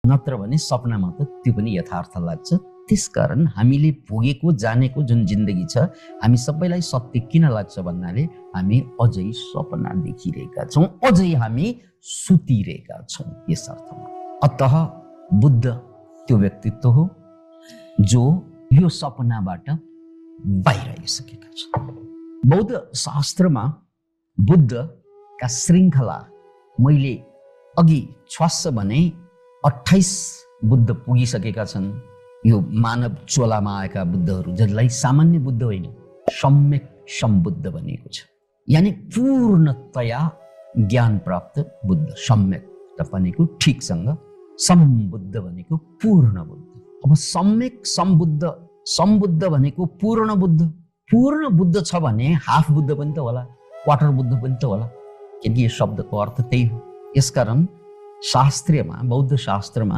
नत्र भने सपनामा त त्यो पनि यथार्थ लाग्छ। त्यसकारण हामीले भोगेको जानेको जुन जिन्दगी छ, हामी सबैलाई सत्य किन लाग्छ भन्नाले हामी अझै सपना देखिरहेका छौँ, अझै हामी सुतिरहेका छौँ यस अर्थमा। अतः बुद्ध त्यो व्यक्तित्व हो जो यो सपनाबाट बाहिर आइसकेका छन्। बौद्ध शास्त्रमा बुद्धका श्रृङ्खला मैले अघि छ्वास्स भने 28 बुद्ध पुगिसकेका छन्। यो मानव चोलामा आएका बुद्धहरू, जसलाई सामान्य बुद्ध होइन, सम्यक सम्बुद्ध भनिएको छ। यानि पूर्णतया ज्ञान प्राप्त बुद्ध। सम्यक भनेको ठिकसँग, सम्बुद्ध भनेको पूर्ण बुद्ध। अब सम्यक सम्बुद्ध भनेको पूर्ण बुद्ध। पूर्ण बुद्ध छ भने हाफ बुद्ध पनि त होला, क्वार्टर बुद्ध पनि त होला, किनकि यो शब्दको अर्थ त्यही हो। यसकारण शास्त्रमा, बौद्ध शास्त्रमा